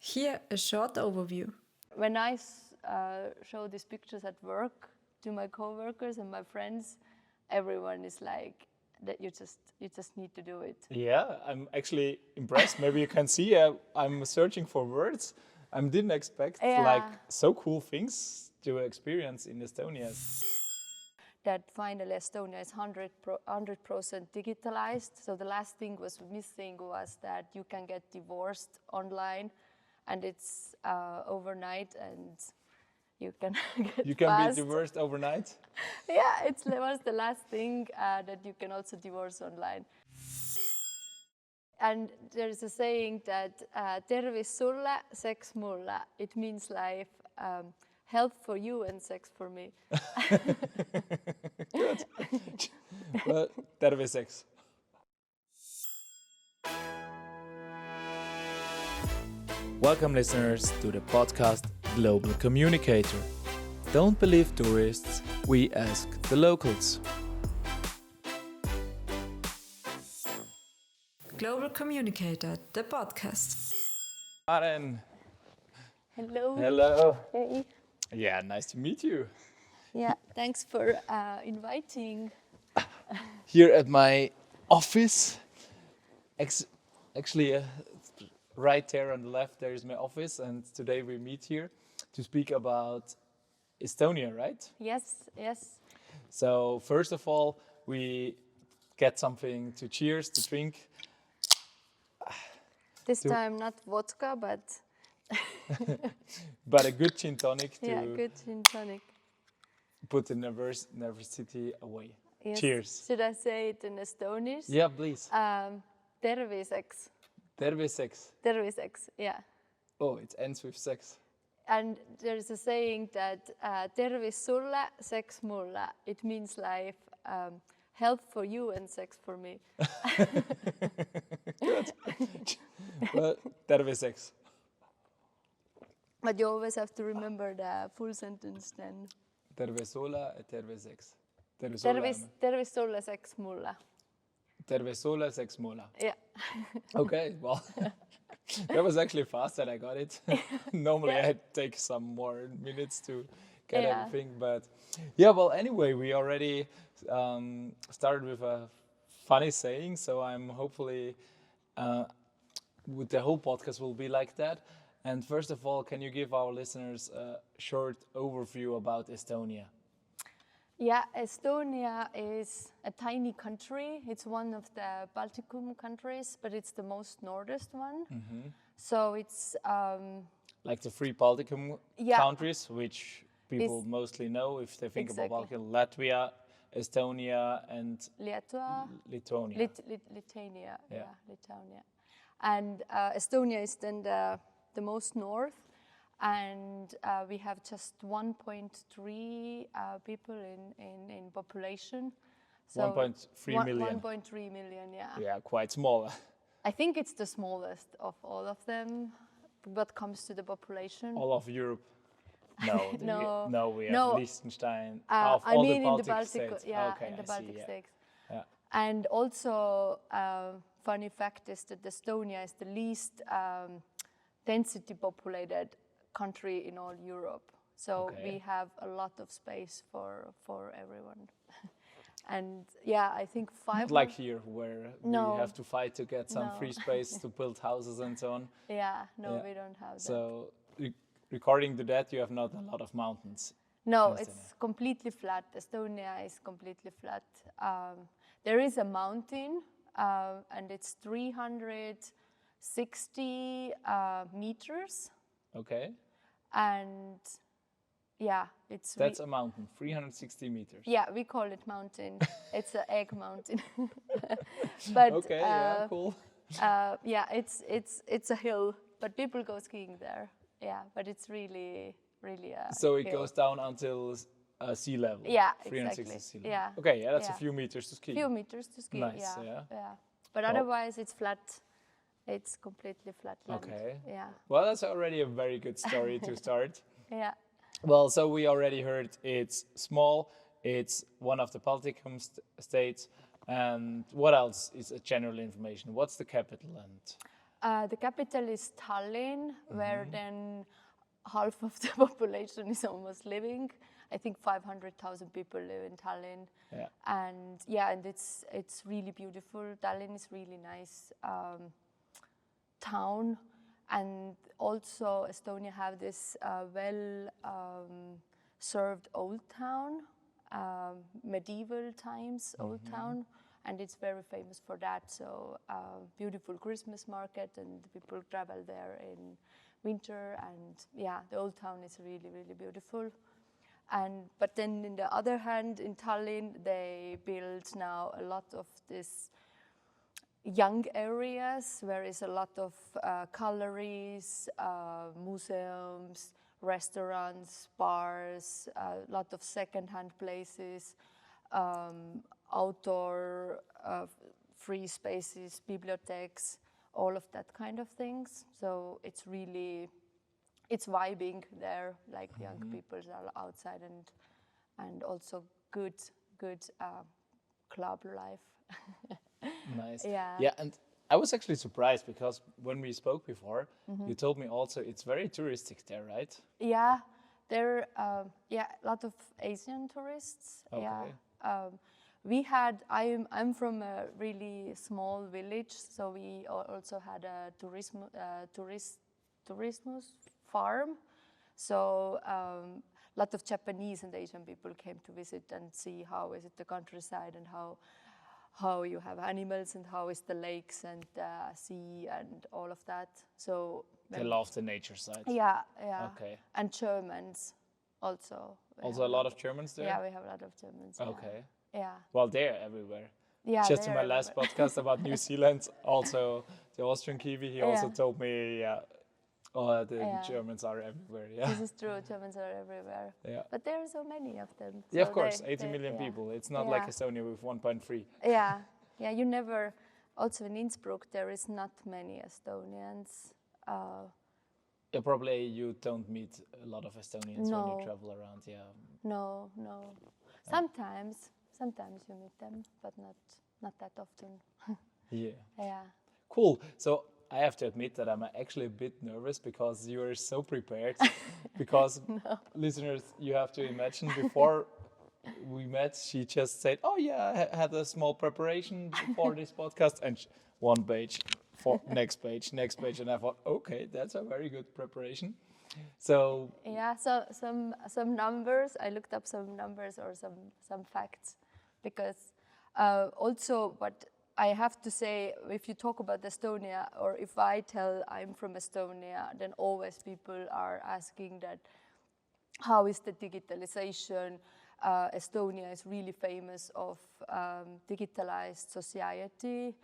Here, a short overview. When I show these pictures at work to my coworkers and my friends, everyone is like, "That you just need to do it." Yeah, I'm actually impressed. Maybe you can see I'm searching for words. I didn't expect like so cool things to experience in Estonia. That finally Estonia is 100% digitalized. So the last thing was missing was that you can get divorced online, and it's overnight, and you can get You can fast. be divorced overnight? Yeah, it was the last thing that you can also divorce online. And there's a saying that tervis sulle, sex mulle. It means like health for you and sex for me. Good. Well, terve sex. Welcome listeners to the podcast Global Communicator. Don't believe tourists, we ask the locals. Global Communicator, the podcast. Maren. Hello. Hello. Hey. Yeah, nice to meet you. Yeah, thanks for inviting. Here at my office, actually right there on the left there is my office, and today we meet here to speak about Estonia, right? Yes, yes. So first of all, we get something to cheers, to drink. This time not vodka, but But a good gin tonic to yeah, good gin tonic. put the nervosity away. Yes. Cheers. Should I say it in Estonish? Yeah, please. Terviseks. Terve sex. Terviseks, yeah. Oh, it ends with sex. And there's a saying that tervis sulle, sex mulle. It means like health for you and sex for me. Good. Well, terve sex. But you always have to remember the full sentence then. Terve sola et terve sex. Tervis sulle, sex mulle. Terve sola, sex mola. Yeah. Okay, well, that was actually fast that I got it. Normally I take some more minutes to get everything, but yeah, well, anyway, we already started with a funny saying, so I'm hopefully with the whole podcast will be like that. And first of all, can you give our listeners a short overview about Estonia? Yeah, Estonia is a tiny country. It's one of the Baltic countries, but it's the most northest one. Mm-hmm. So it's like the three Balticum countries, which people mostly know if they think about Baltic: Latvia, Estonia, and Lithuania. Lithuania, Lithuania. And Estonia is then the most north. And we have just 1.3 people in population. So 1.3 million. 1.3 million, yeah. Yeah, quite small. I think it's the smallest of all of them, what comes to the population. All of Europe? No, no, we have Liechtenstein. I mean the in the Baltic states. Yeah, okay, in the Baltic states. Yeah. And also, funny fact is that Estonia is the least density populated country in all Europe. So we have a lot of space for everyone. And yeah, I think Not like here where we have to fight to get some free space to build houses and so on. Yeah, we don't have that. So according to that, you have not a lot of mountains. No, it's completely flat. Estonia is completely flat. There is a mountain and it's 360 meters. Okay. And yeah, that's a mountain, 360 meters. Yeah, we call it mountain. It's an egg mountain. But okay, yeah, cool. Yeah, it's a hill, but people go skiing there. Yeah, but it's really so it hill. goes down until sea level. Yeah, 360 exactly. sea level. Yeah. Okay, yeah, that's a few meters to ski. Few meters to ski. Nice, yeah. But otherwise, it's flat. It's completely flat land. Okay. Yeah. Well, that's already a very good story to start. Yeah. Well, so we already heard it's small. It's one of the Balticum states. And what else is a general information? What's the capital? And The capital is Tallinn, where then half of the population is almost living. I think 500,000 people live in Tallinn. Yeah. And it's really beautiful. Tallinn is really nice town, and also Estonia have this served old town, medieval times old town, and it's very famous for that. So beautiful Christmas market, and people travel there in winter, and the old town is really, really beautiful. But then in the other hand, in Tallinn, they build now a lot of this young areas where is a lot of galleries, museums, restaurants, bars, a lot of second-hand places, outdoor free spaces, bibliotheques, all of that kind of things. So it's vibing there, like young people are outside, and also good club life. Nice. Yeah. Yeah, and I was actually surprised because when we spoke before, you told me also it's very touristic there, right? Yeah, there a lot of Asian tourists. Okay. Yeah. I'm from a really small village, so we also had a tourismus farm. So a lot of Japanese and Asian people came to visit and see how is it the countryside, and how you have animals, and how is the lakes and sea and all of that. So They love the nature side. yeah. Okay. And Germans also. Also a lot of Germans there? Yeah, we have a lot of Germans. Okay. Yeah. Well, they're everywhere. Yeah. Just in my last podcast about New Zealand, also the Austrian Kiwi, he also told me, the Germans are everywhere. Yeah. This is true. Germans are everywhere. Yeah. But there are so many of them. So Yeah, of course, 80 million people. It's not like Estonia with 1.3. Yeah. Yeah, you never. Also in Innsbruck, there is not many Estonians. Yeah, probably you don't meet a lot of Estonians when you travel around. Yeah. No. Sometimes you meet them, but not that often. Yeah. Yeah. Cool. So I have to admit that I'm actually a bit nervous because you are so prepared. Because listeners, you have to imagine before we met, she just said, "Oh yeah, I had a small preparation for this podcast," and one page, for next page, and I thought, okay, that's a very good preparation. So yeah, so some numbers. I looked up some numbers or some facts, because also what I have to say, if you talk about Estonia, or if I tell I'm from Estonia, then always people are asking that, how is the digitalization? Estonia is really famous of digitalized society.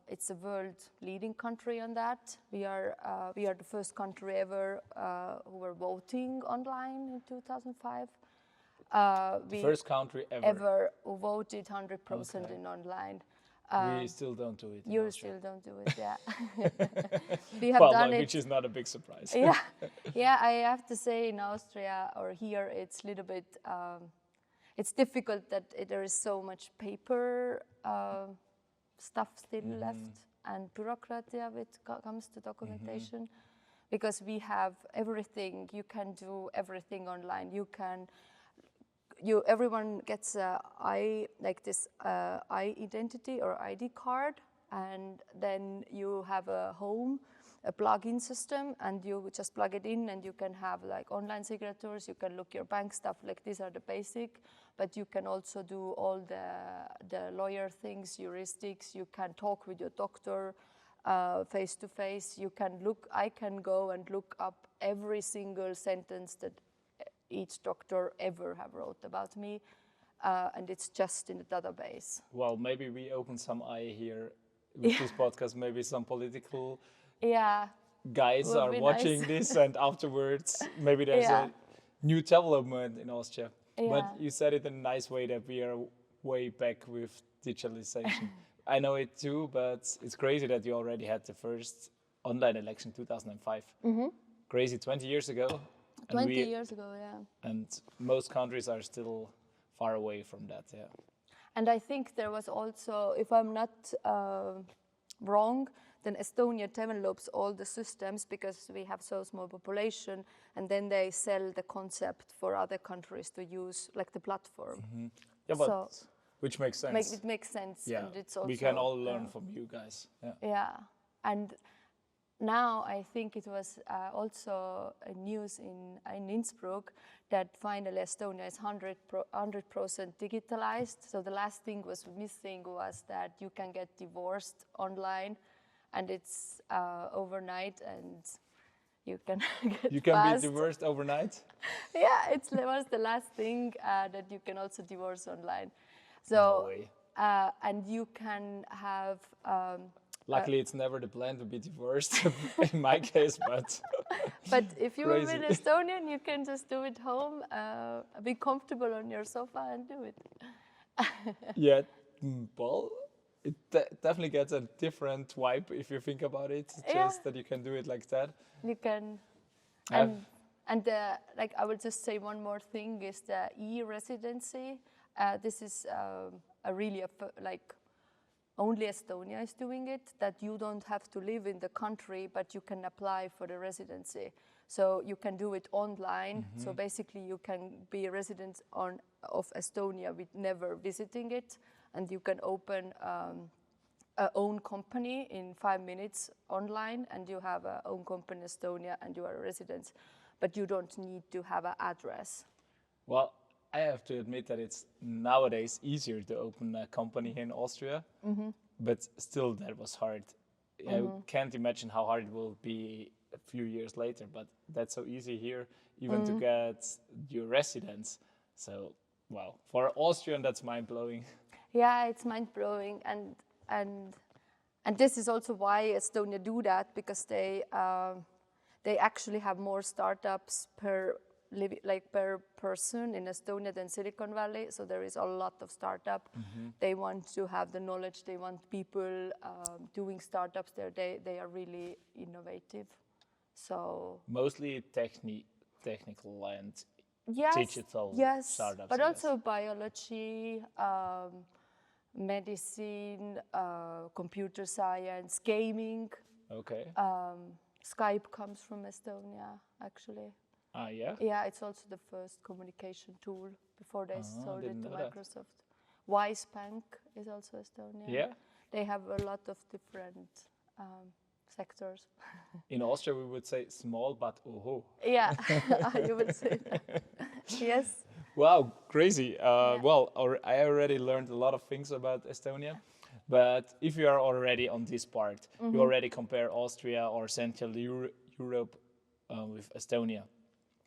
It's a world leading country on that. We are the first country ever who were voting online in 2005. the first country Ever who voted 100% in online. We still don't do it. You still don't do it, yeah. We have done it. Which is not a big surprise. Yeah. I have to say, in Austria or here, it's a little bit. It's difficult that there is so much paper stuff still left, and bureaucracy when it comes to documentation, because we have everything. You can do everything online. Everyone gets this identity or ID card, and then you have a plug-in system, and you just plug it in, and you can have like online signatures. You can look your bank stuff. Like, these are the basic, but you can also do all the lawyer things, heuristics. You can talk with your doctor face to face. I can go and look up every single sentence that each doctor ever have wrote about me, and it's just in the database. Well, maybe we open some eye here with this podcast. Maybe some political guys are watching this, and afterwards maybe there's a new development in Austria. But you said it in a nice way that we are way back with digitalization. I know it too, but it's crazy that you already had the first online election 2005. Crazy, 20 years ago. 20 years ago, yeah. And most countries are still far away from that, And I think there was also, if I'm not wrong, then Estonia develops all the systems because we have so small population, and then they sell the concept for other countries to use, like the platform. Yeah, but which makes sense. It makes sense. Yeah, and it's also, we can all learn from you guys. Yeah. Yeah, and now I think it was also a news in Innsbruck that finally Estonia is 100% digitalized. So the last thing was missing was that you can get divorced online, and it's overnight, and you can get You can fast. be divorced overnight? Yeah, it was the last thing that you can also divorce online. So, No way. And you can have. Luckily, it's never the plan to be divorced in my case, but. But if you Crazy. live in Estonian, you can just do it home, be comfortable on your sofa and do it. Yeah, well, it definitely gets a different vibe if you think about it. Just that you can do it like that. You can, and like I will just say one more thing is the e-Residency. This is a really like only Estonia is doing it. That you don't have to live in the country, but you can apply for the residency. So you can do it online. So basically, you can be a resident of Estonia with never visiting it, and you can open a own company in 5 minutes online, and you have a own company in Estonia, and you are a resident, but you don't need to have an address. Well, I have to admit that it's nowadays easier to open a company here in Austria, but still that was hard. I can't imagine how hard it will be a few years later, but that's so easy here, even to get your residence. So, wow, for Austrian, that's mind-blowing. Yeah, it's mind-blowing, and this is also why Estonia do that, because they actually have more startups per person in Estonia than Silicon Valley. So there is a lot of startup. They want to have the knowledge. They want people doing startups there. They are really innovative. So mostly technical and digital startups. But also biology, medicine, computer science, gaming. Okay. Skype comes from Estonia, actually. Yeah? Yeah, it's also the first communication tool before they sold it to Microsoft. Wise Bank is also Estonian. Yeah? They have a lot of different sectors. In Austria, we would say small, but oh. Yeah, you would say that. Yes. Wow, crazy. Well, I already learned a lot of things about Estonia. But if you are already on this part, you already compare Austria or Central Europe with Estonia.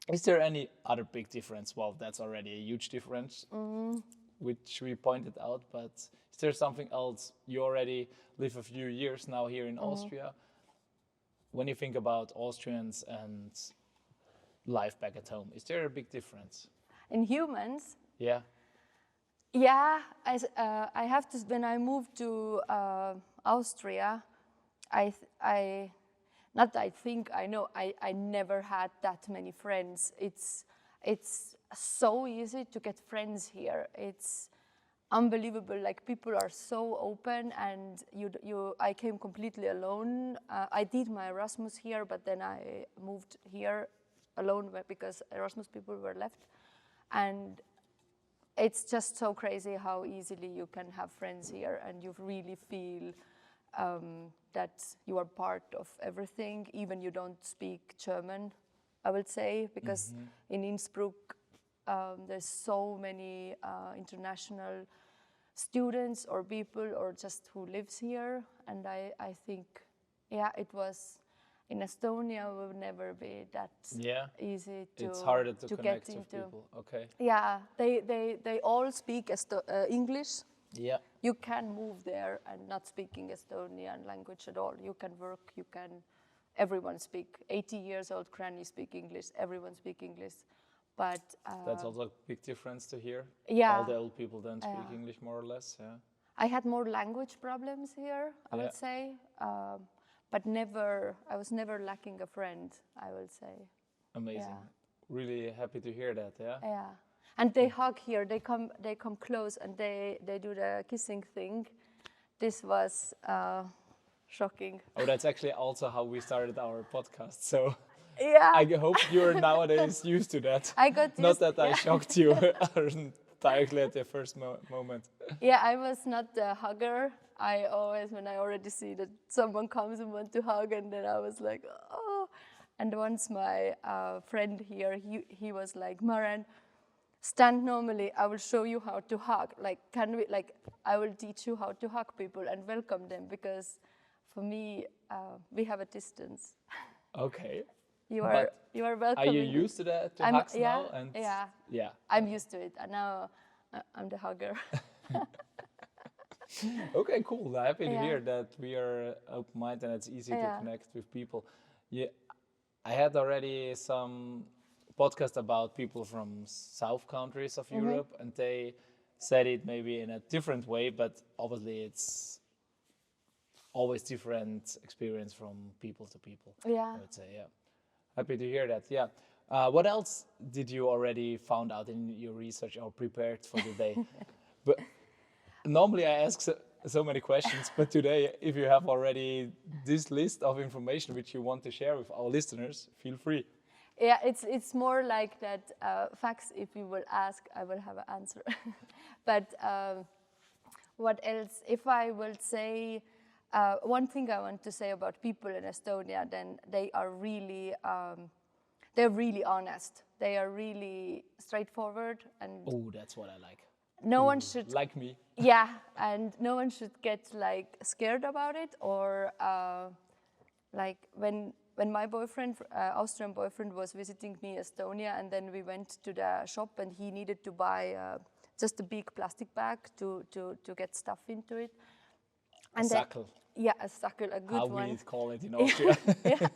Is there any other big difference? Well, that's already a huge difference, which we pointed out. But is there something else? You already live a few years now here in Austria. When you think about Austrians and life back at home, is there a big difference? In humans? Yeah. Yeah, I have to. When I moved to Austria, I know I never had that many friends. It's so easy to get friends here. It's unbelievable. Like, people are so open, and I came completely alone. I did my Erasmus here, but then I moved here alone because Erasmus people were left, and it's just so crazy how easily you can have friends here, and you really feel that you are part of everything, even you don't speak German, I would say, because in Innsbruck there's so many international students or people or just who lives here, and I think, it was. In Estonia, would never be that easy to. It's harder to connect get with into. people. Okay. Yeah, they all speak English. Yeah. You can move there and not speaking Estonian language at all. You can work. Everyone speak. 80 years old granny speak English. Everyone speak English, but. That's also a big difference to hear. Yeah. All the old people don't speak English, more or less. Yeah. I had more language problems here, I would say. But I was never lacking a friend, I will say. Amazing. Yeah. Really happy to hear that, yeah? Yeah. And they hug here, they come close, and they do the kissing thing. This was shocking. Oh, that's actually also how we started our podcast. So Yeah. I hope you're nowadays used to that. I got Not used- that I yeah. shocked you directly at the first moment. Yeah, I was not the hugger. I always, when I already see that someone comes and want to hug, and then I was like, oh. And once my friend here, he was like, Maren, stand normally. I will show you how to hug. Like, I will teach you how to hug people and welcome them, because for me, we have a distance. Okay. You are welcome. Are you used to that, to hugs now? And yeah. I'm used to it, and now I'm the hugger. Okay, cool. Happy to hear that we are open-minded and it's easy to connect with people. Yeah, I had already some podcast about people from South countries of Europe, and they said it maybe in a different way, but obviously it's always different experience from people to people. Yeah. I would say, yeah. Happy to hear that. Yeah. What else did you already found out in your research or prepared for the day? But normally I ask so many questions, but today, if you have already this list of information which you want to share with our listeners, feel free. Yeah, it's more like that facts. If you will ask, I will have an answer. But what else? If I will say one thing I want to say about people in Estonia, then they are really they're really honest. They are really straightforward, and Oh, that's what I like. no one should Like me. Yeah, and no one should get like scared about it, or like when my boyfriend, Austrian boyfriend, was visiting me Estonia, and then we went to the shop, and he needed to buy just a big plastic bag to get stuff into it. And a sackel. Yeah, a sackel, a good How one. we call it in Austria. Yeah,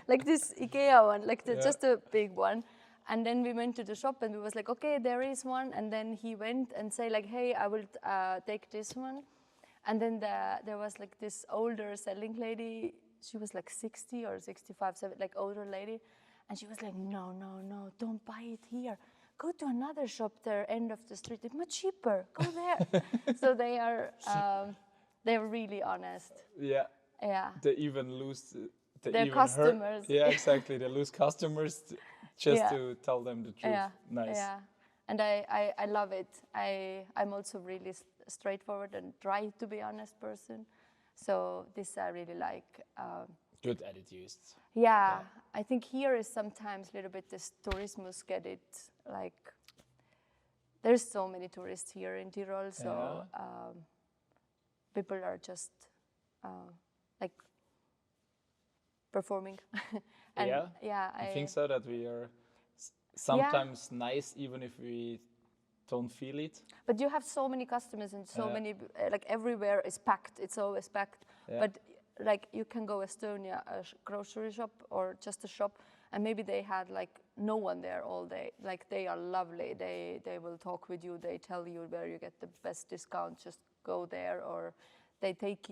like this IKEA one, like just a big one. And then we went to the shop, and we was like, okay, there is one. And then he went and say like, hey, I will take this one. And then there was like this older selling lady. She was like 60 or 65, like older lady. And she was like, no, don't buy it here. Go to another shop there, end of the street. It's much cheaper. Go there. So they're really honest. Yeah. Yeah. They even lose their customers. Yeah, exactly. They lose customers just to tell them the truth. Yeah. Nice. Yeah. And I love it. I'm also really straightforward and try to be honest person. So this I really like. Good attitudes. Yeah, I think here is sometimes a little bit this tourismus get it like. There's so many tourists here in Tyrol, so people are just like performing. And I think so, that we are sometimes nice even if we don't feel it. But you have so many customers and so many, like everywhere is packed. It's always packed. But like you can go Estonia, a grocery shop or just a shop, and maybe they had like no one there all day. Like they are lovely. They will talk with you. They tell you where you get the best discount. Just go there, or they take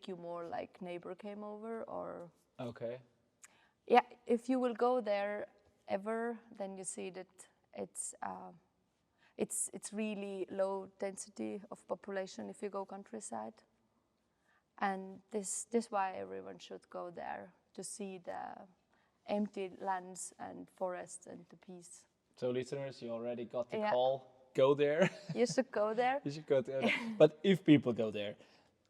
you more like neighbor came over, or. Okay. Yeah, if you will go there ever, then you see that it's really low density of population if you go countryside, and this why everyone should go there to see the empty lands and forests and the peace. So listeners, you already got the call. Go there. You should go there. You should go there. But if people go there,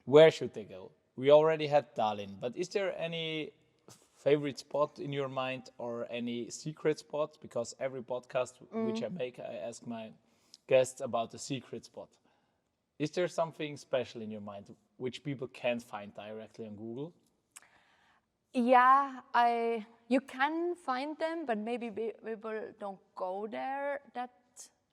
where should they go? We already had Tallinn, but is there any favorite spot in your mind or any secret spot? Because every podcast which I make, I ask my guests about the secret spot. Is there something special in your mind which people can't find directly on Google? Yeah, you can find them, but maybe people don't go there that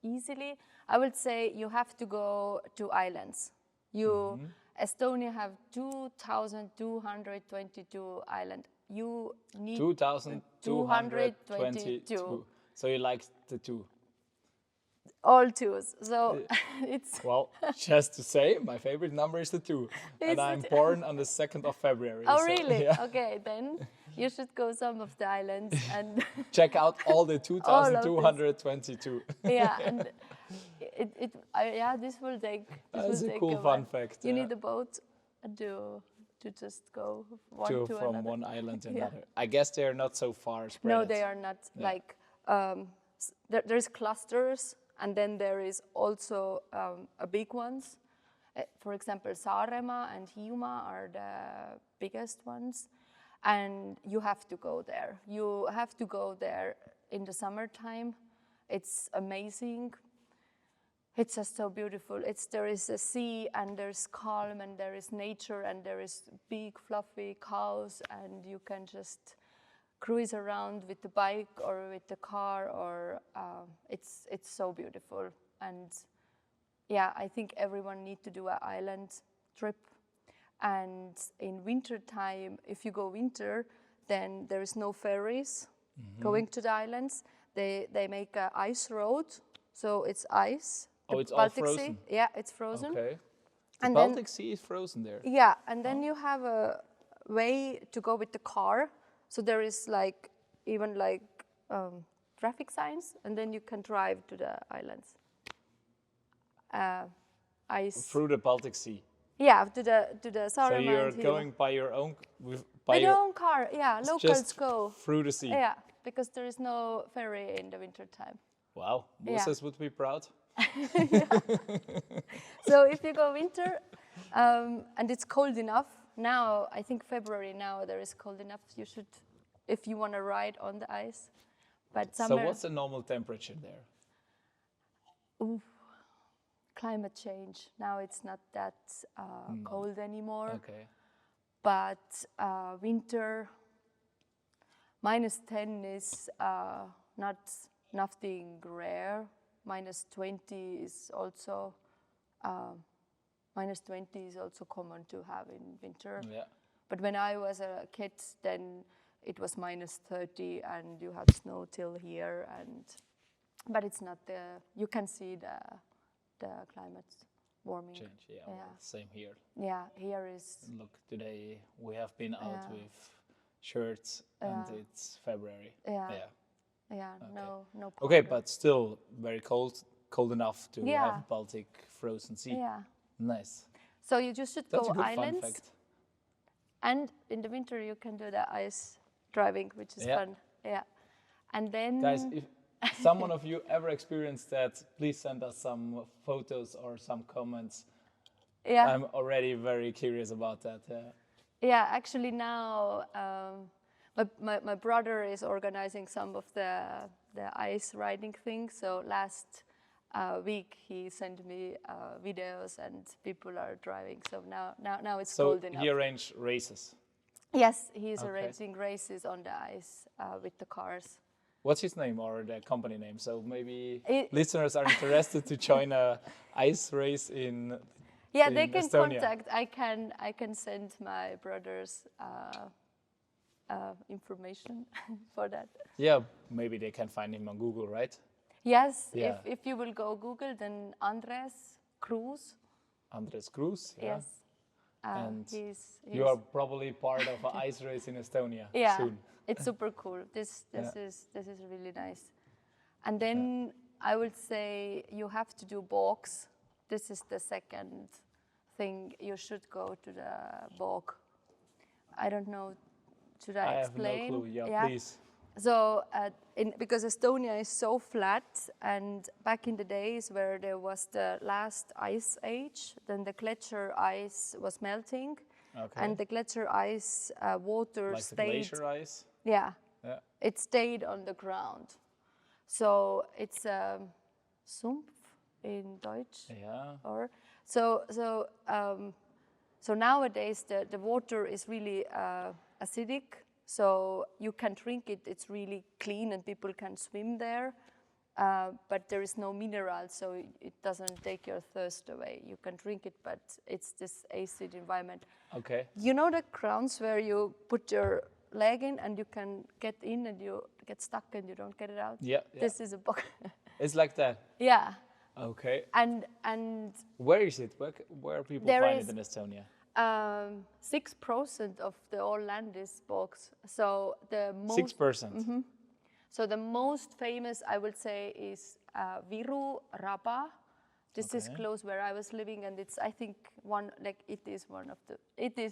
easily. I would say you have to go to islands. Estonia have 2,222 islands. You need 2,222. So you like the two? All twos. So it's. Well, just to say, my favorite number is the 2. And I'm born on the 2nd of February. Oh, so, really? Yeah. Okay, then you should go some of the islands and check out all the 2,222. Yeah, and this will take. That's a cool fun fact. You need a boat to to just go to from another. one island to Yeah. another. I guess they're not so far spread. No, they are not. Like there's clusters, and then there is also a big ones. For example, Saaremaa and Hiiumaa are the biggest ones, and you have to go there. You have to go there in the summertime. It's amazing. It's just so beautiful. There is a sea, and there's calm, and there is nature, and there is big fluffy cows, and you can just cruise around with the bike or with the car, or it's so beautiful. And yeah, I think everyone needs to do an island trip. And in winter time, if you go winter, then there is no ferries going to the islands. They make an ice road, so it's ice. Oh, it's Baltic all Sea. frozen? Yeah, it's frozen. Okay. The And Baltic Sea is frozen there? Yeah, and then you have a way to go with the car. So there is even traffic signs, and then you can drive to the islands. Ice. Through the Baltic Sea? Yeah, to the Saaremaa. So you're and going by your own... with your own car, yeah, locals just go. Through the sea? Yeah, because there is no ferry in the winter time. Wow, Moses would be proud. So if you go winter, and it's cold enough, now, I think February now, there is cold enough, you should, if you want to ride on the ice. But summer... So what's the normal temperature there? Ooh, climate change. Now it's not that cold anymore. Okay. But winter, -10 is nothing rare. -20 is also common to have in winter. Yeah. But when I was a kid, then it was -30, and you have snow till here. But it's not you can see the climate warming. Change, yeah. Well, same here. Yeah, here is... Look, today we have been out with shirts, and it's February. Yeah. Okay. No. Okay, but still very cold enough to have Baltic frozen sea. Yeah. Nice. So you just should That's go a good islands. fun fact. And in the winter you can do the ice driving, which is fun. Yeah. And then... Guys, if someone of you ever experienced that, please send us some photos or some comments. Yeah. I'm already very curious about that. Yeah, actually now my brother is organizing some of the ice riding things. So last week he sent me videos, and people are driving. So now it's cold enough. So he arranged races? Yes, he's arranging races on the ice with the cars. What's his name or the company name? So maybe listeners are interested to join a ice race in they can Estonia. contact. I can send my brother's information for that. Yeah, maybe they can find him on Google, right? Yes, Yeah. if you will go Google, then Andres Cruz. Andres Cruz. Yeah. Yes. And he's you are probably part of an ice race in Estonia soon. It's super cool. This is really nice. And then I would say you have to do bogs. This is the second thing. You should go to the bog. I don't know. Should I explain? I have no clue. Yeah, please. So because Estonia is so flat, and back in the days where there was the last ice age, then the glacier ice was melting, and the glacier ice water like stayed. The glacier ice. Yeah, it stayed on the ground. So it's Sumpf in Deutsch. Yeah. Or so nowadays the water is really acidic. So you can drink it, it's really clean and people can swim there, but there is no minerals, so it doesn't take your thirst away. You can drink it, but it's this acid environment. Okay. You know the grounds where you put your leg in and you can get in and you get stuck and you don't get it out? Yeah. This is a bog. It's like that? Yeah. Okay. And where is it? Where people find it in Estonia? 6% of the whole land is bogs. So the most 6%. So the most famous, I would say, is Viru Raba, This is close where I was living, and it's, I think, it is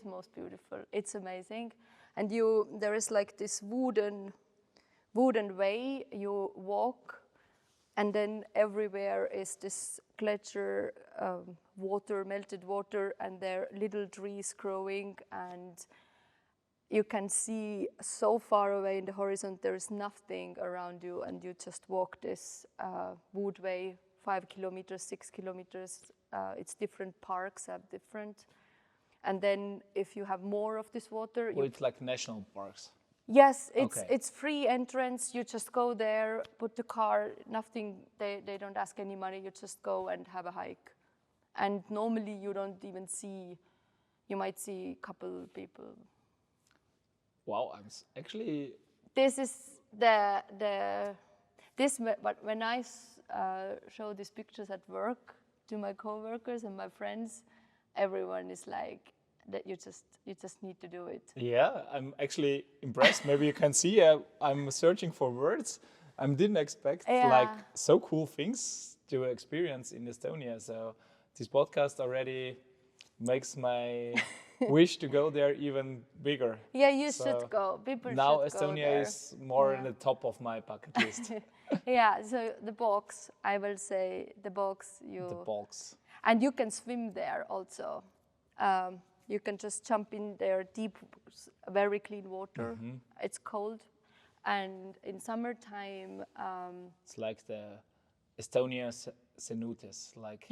most beautiful. It's amazing. And there is like this wooden way you walk, and then everywhere is this glacier melted water, and there are little trees growing, and you can see so far away in the horizon there is nothing around you, and you just walk this wood way, 5 kilometers, 6 kilometers. It's different parks have different. And then if you have more of this water... it's like national parks. Yes, it's free entrance. You just go there, put the car, nothing, they don't ask any money. You just go and have a hike. And normally you don't even see, you might see a couple people. Wow, I'm actually... This is when I show these pictures at work to my coworkers and my friends, everyone is like, that you just need to do it. Yeah, I'm actually impressed. Maybe you can see I'm searching for words. I didn't expect like so cool things to experience in Estonia. So this podcast already makes my wish to go there even bigger. Yeah, you should go. People now should Estonia go there. Is more on the top of my bucket list. Yeah, so the bogs, I will say the bogs. The bogs. And you can swim there also. You can just jump in there, deep, very clean water. Mm-hmm. It's cold. And in summertime... it's like the Estonia cenotes, like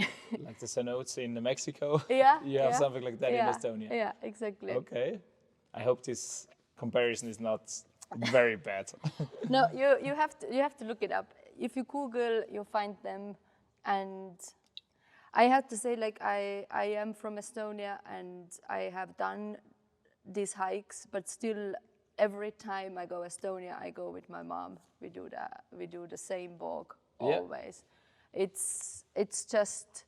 the cenotes in Mexico. Yeah. You have something like that in Estonia. Yeah, exactly. Okay. I hope this comparison is not very bad. No, you have to look it up. If you Google, you'll find them. And I have to say, like, I am from Estonia and I have done these hikes, but still every time I go Estonia, I go with my mom. We do the same bog always. It's just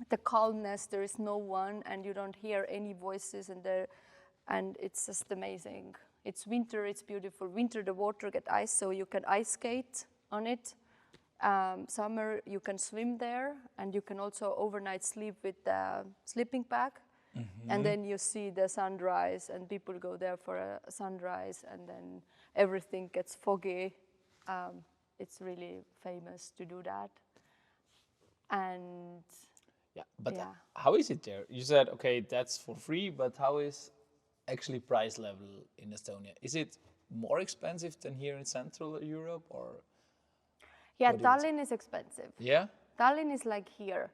the calmness. There is no one, and you don't hear any voices, and it's just amazing. It's winter. It's beautiful. Winter, the water gets ice, so you can ice skate on it. Summer, you can swim there, and you can also overnight sleep with the sleeping bag. Mm-hmm. And then you see the sunrise, and people go there for a sunrise, and then everything gets foggy. It's really famous to do that. And how is it there? You said, okay, that's for free, but how is actually price level in Estonia? Is it more expensive than here in Central Europe, or? Yeah, Tallinn is expensive. Yeah? Tallinn is like here.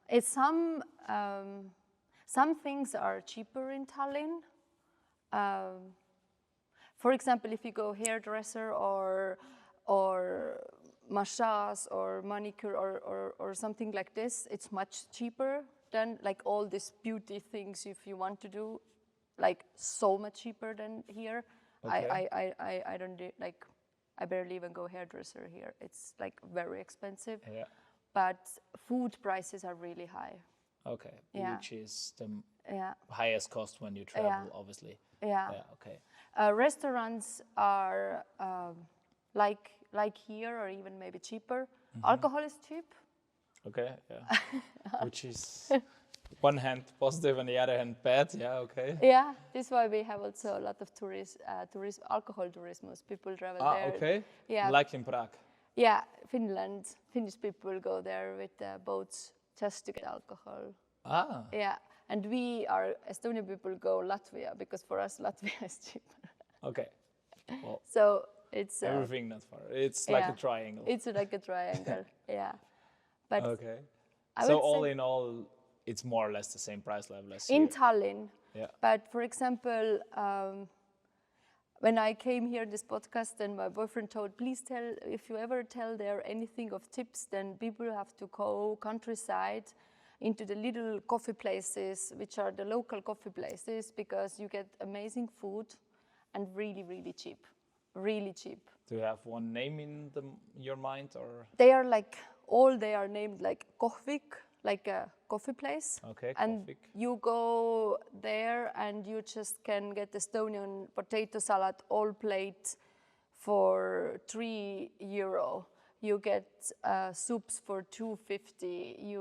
It's some things are cheaper in Tallinn. For example, if you go hairdresser or massage or manicure or something like this, it's much cheaper than like all these beauty things if you want to do, like so much cheaper than here. Okay. I don't do, like, I barely even go hairdresser here. It's like very expensive. Yeah. But food prices are really high. Okay. Yeah. Which is the highest cost when you travel, obviously. Yeah. Yeah. Okay. Restaurants are like here, or even maybe cheaper. Mm-hmm. Alcohol is cheap. Okay. Yeah. Which is one hand positive and the other hand bad. Yeah. Okay. Yeah. This is why we have also a lot of alcohol tourism. People travel there. Okay. Yeah. Like in Prague. Yeah, Finland. Finnish people go there with boats just to get alcohol. Ah. Yeah, and Estonian people go Latvia, because for us Latvia is cheaper. Okay. Well, so it's everything not far. It's like a triangle. It's like a triangle. Yeah. But okay. So all in all, it's more or less the same price level as in here. Tallinn. Yeah. But for example, when I came here this podcast, and my boyfriend told, please tell, if you ever tell there anything of tips, then people have to go countryside into the little coffee places, which are the local coffee places, because you get amazing food and really, really cheap. Really cheap. Do you have one name in your mind, or? They are named like Kohvik, like a coffee place. Okay, and Kohvik. You go there and you just can get Estonian potato salad all plate for €3, You get soups for 250.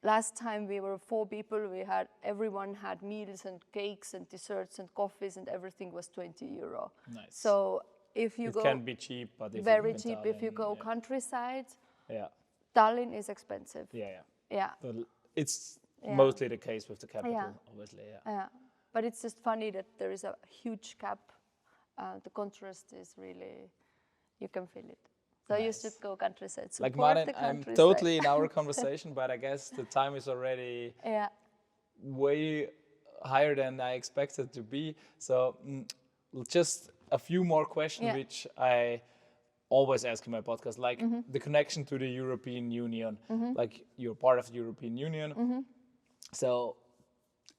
Last time we were 4 people. Everyone had meals and cakes and desserts and coffees, and everything was 20 euro. Nice. So if you it go, can be cheap, but if very you cheap. Tallinn, If you go countryside, yeah, Tallinn is expensive. yeah. But it's Yeah. mostly the case with the capital, Yeah. obviously. Yeah, but it's just funny that there is a huge gap. The contrast is really, you can feel it. So you Nice. should go countryside. Like Support Maren, the I'm countryside. totally in our conversation, but I guess the time is already way higher than I expected to be. So just a few more questions, which I always ask in my podcast, like the connection to the European Union. Like you're part of the European Union. So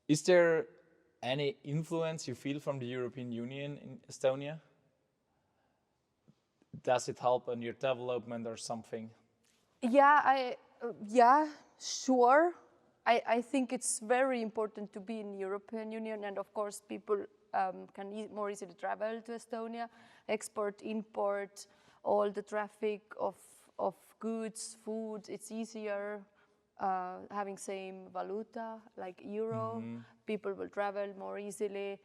is there any influence you feel from the European Union in Estonia? Does it help on your development or something? Yeah, sure. I think it's very important to be in the European Union, and of course people can more easily travel to Estonia, export, import, all the traffic of goods, food. It's easier having same valuta like euro. People will travel more easily.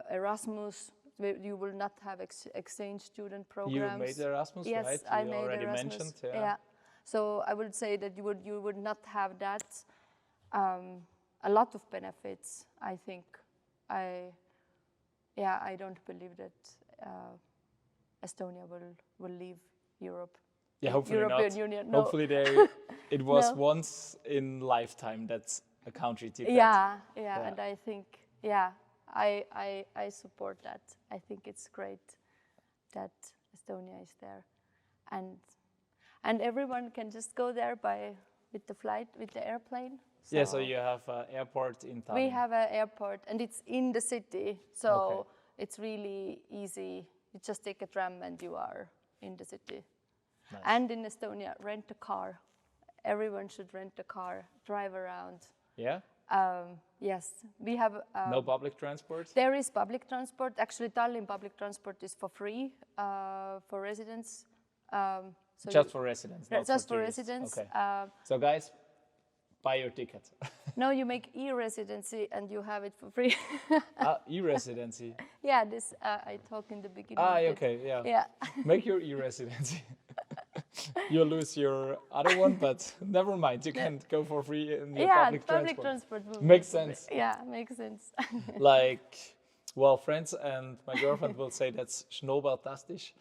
Erasmus. You will not have exchange student programs. You made Erasmus, yes, right? I You made already Erasmus. mentioned, Yeah. So I would say that you would not have that. A lot of benefits, I think. I don't believe that Estonia will leave Europe. Yeah, hopefully European not. Union. No. Hopefully it was No. once in lifetime that a country did that. Yeah, and I think I support that. I think it's great that Estonia is there, and everyone can just go there with the airplane. So you have an airport in Tallinn. We have an airport, and it's in the city, so it's really easy. You just take a tram and you are in the city. Nice. And in Estonia, rent a car. Everyone should rent a car, drive around. Yeah? Yes, we have... no public transport? There is public transport. Actually, Tallinn public transport is for free for residents. So just for residents, not just for for tourists. residents. Okay. So guys, buy your ticket. No, you make e-Residency and you have it for free. E-Residency? Yeah, this I talked in the beginning. Okay, yeah. Make your e-Residency. You'll lose your other one, but never mind. You can go for free in your public transport. Makes sense. Yeah, makes sense. Like, well, friends and my girlfriend will say that's schnurrbartastisch,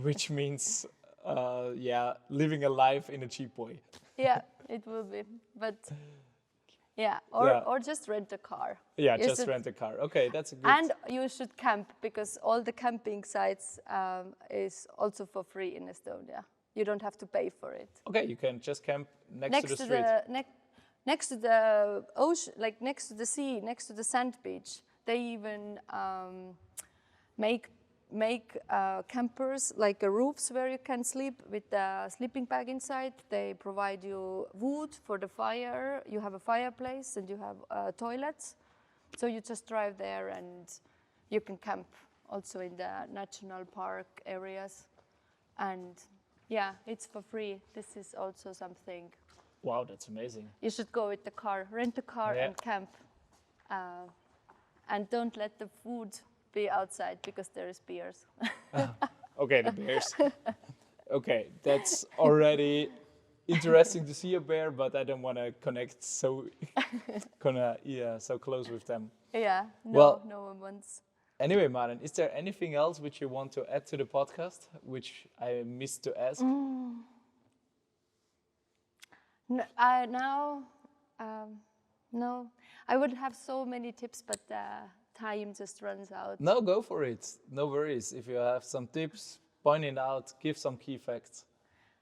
which means, living a life in a cheap way. Yeah, it will be. But or just rent a car. Yeah, just rent a car. Okay, that's a good. And you should camp, because all the camping sites is also for free in Estonia. You don't have to pay for it. Okay, you can just camp next to the street. Next to the ocean, like next to the sea, next to the sand beach. They even make campers, like roofs where you can sleep with a sleeping bag inside. They provide you wood for the fire. You have a fireplace and you have toilets. So you just drive there and you can camp also in the national park areas. And yeah, it's for free. This is also something. Wow, that's amazing. You should go with the car, rent a car and camp. And don't let the food be outside, because there is bears. Okay, the bears. Okay, that's already interesting to see a bear, but I don't want to connect so close with them. Yeah, no one wants. Anyway, Maren, is there anything else which you want to add to the podcast, which I missed to ask? No. I would have so many tips, but time just runs out. No, go for it. No worries. If you have some tips, point it out, give some key facts.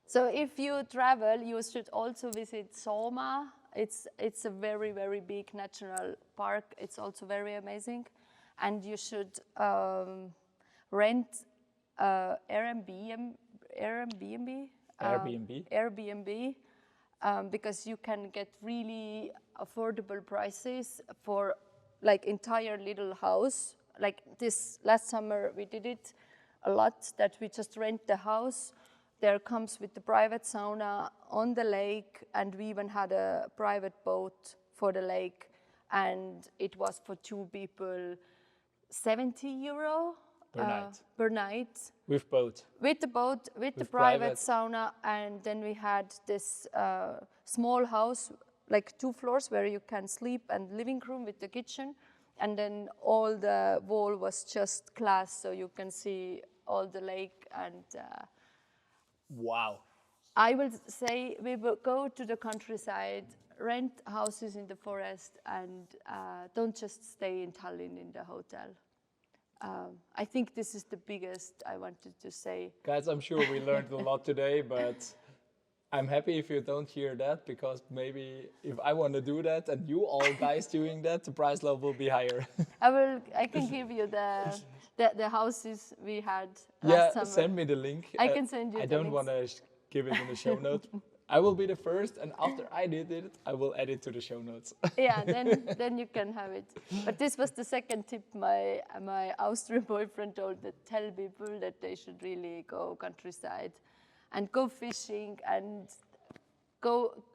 So if you travel, you should also visit Sooma. It's a very, very big national park. It's also very amazing. And you should rent Airbnb, because you can get really affordable prices for like entire little house. Like this last summer we did it a lot, that we just rent the house there comes with the private sauna on the lake, and we even had a private boat for the lake, and it was for 2 people, €70 per night. With boat. With the boat, with the private sauna, and then we had this small house, like 2 floors where you can sleep, and living room with the kitchen, and then all the wall was just glass, so you can see all the lake. And wow. I will say we will go to the countryside, rent houses in the forest, and don't just stay in Tallinn in the hotel. I think this is the biggest I wanted to say. Guys, I'm sure we learned a lot today, but I'm happy if you don't hear that, because maybe if I want to do that and you all guys doing that, the price level will be higher. I can give you the houses we had last summer. Send me the link. I can send you. I don't want to give it in the show notes. I will be the first, and after I did it, I will add it to the show notes. Yeah, then you can have it. But this was the second tip my Austrian boyfriend tell people that they should really go countryside and go fishing, and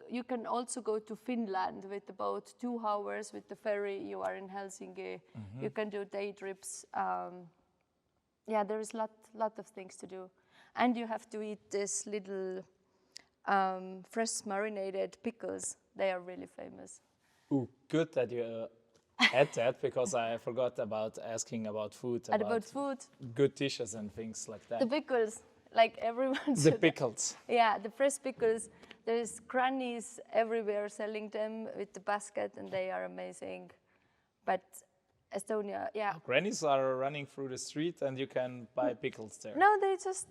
you can also go to Finland with the boat, 2 hours with the ferry, you are in Helsinki. You can do day trips. There is lot of things to do. And you have to eat this little fresh marinated pickles. They are really famous. Ooh, good that you had that, because I forgot about asking about food. About food. Good dishes and things like that. The pickles, like everyone. The pickles. Yeah, the fresh pickles. There's grannies everywhere selling them with the basket, and they are amazing. But Estonia, yeah. Grannies are running through the street and you can buy pickles there. No, they just,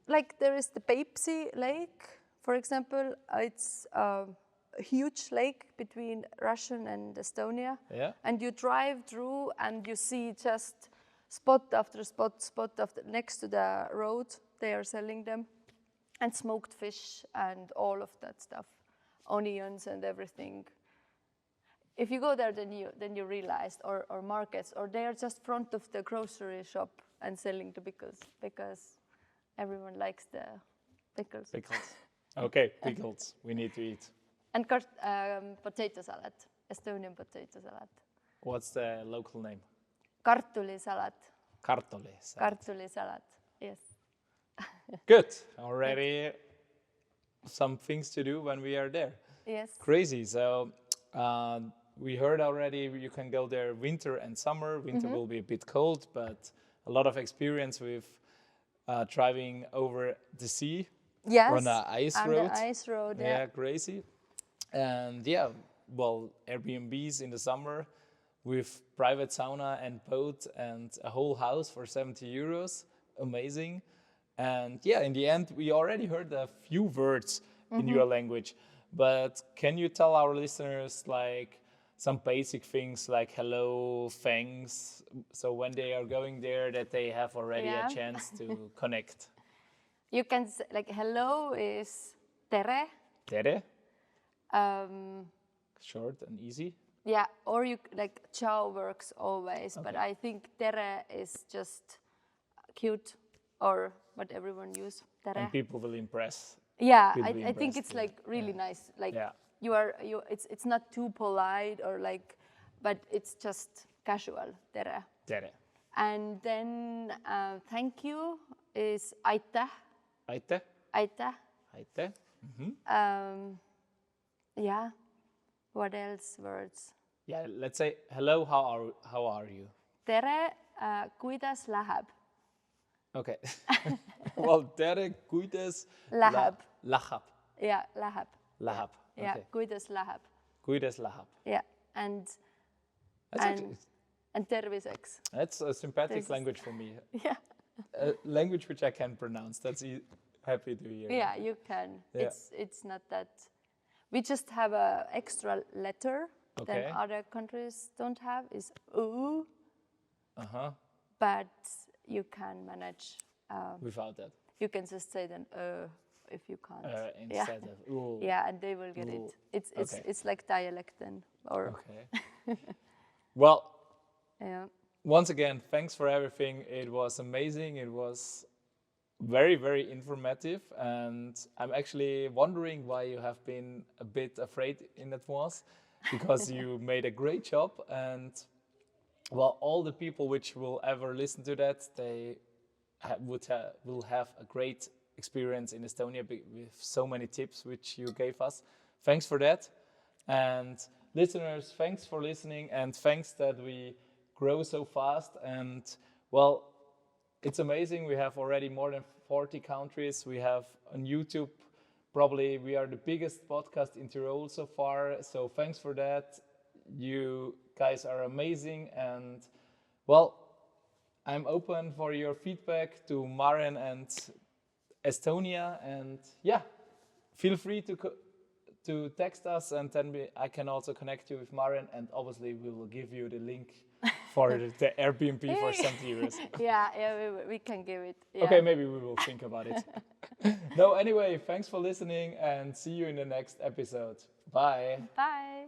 like there is the Peipsi Lake, for example. It's a huge lake between Russia and Estonia. Yeah. And you drive through and you see just spot after spot after, next to the road, they are selling them. And smoked fish and all of that stuff, onions and everything. If you go there, then you realize, or markets, or they are just front of the grocery shop and selling the pickles, because everyone likes the pickles. Pickles. Okay, pickles. We need to eat. And potato salad, Estonian potato salad. What's the local name? Kartulisalad. Kartulisalad. Kartulisalad, yes. Good. Already some things to do when we are there. Yes. Crazy. So we heard already you can go there winter and summer. Winter will be a bit cold, but a lot of experience with driving over the sea. Yes. On the ice road. The ice road, yeah. Crazy. And Airbnbs in the summer with private sauna and boat and a whole house for €70. Amazing. And in the end, we already heard a few words in your language. But can you tell our listeners like some basic things like hello, thanks, so when they are going there that they have already a chance to connect? You can say, like, hello is tere. Tere. Short and easy. Yeah, or you like ciao works always, but I think tere is just cute, or what everyone use. Tere. And people will impress. Yeah, I think it's like really nice. Like you it's not too polite or like, but it's just casual. Tere. Tere. And then thank you is aitäh. Aitäh. Aitäh. Aitäh. Yeah. What else words? Yeah, let's say hello. How are you? Tere. Kuidas läheb? Okay. Well, tere. Kuidas läheb? Läheb. Yeah, läheb. Läheb. Okay. Yeah, kuidas läheb? Kuidas läheb. Yeah, and terviseks. That's a sympathetic language for me. Yeah. A language which I can pronounce. That's happy to hear. Yeah, you can. Yeah. It's not that. We just have a extra letter than other countries don't have. Is oo. But you can manage without that. You can just say then if you can't. Instead of ooh. Yeah, and they will get it. It's like dialect then. Or okay. Well. Yeah. Once again, thanks for everything. It was amazing. It was very, very informative. And I'm actually wondering why you have been a bit afraid in advance, because you made a great job. And well, all the people which will ever listen to that, they will have a great experience in Estonia with so many tips which you gave us. Thanks for that. And listeners, thanks for listening, and thanks that we grow so fast. And well, it's amazing. We have already more than 40 countries. We have on YouTube. Probably we are the biggest podcast in Tyrol so far. So thanks for that. You guys are amazing. And well, I'm open for your feedback to Maren and Estonia. And yeah, feel free to text us, and then I can also connect you with Maren. And obviously we will give you the link for the Airbnb for St. Euros. Yeah, we can give it. Yeah. Okay, maybe we will think about it. No, anyway, thanks for listening, and see you in the next episode. Bye. Bye.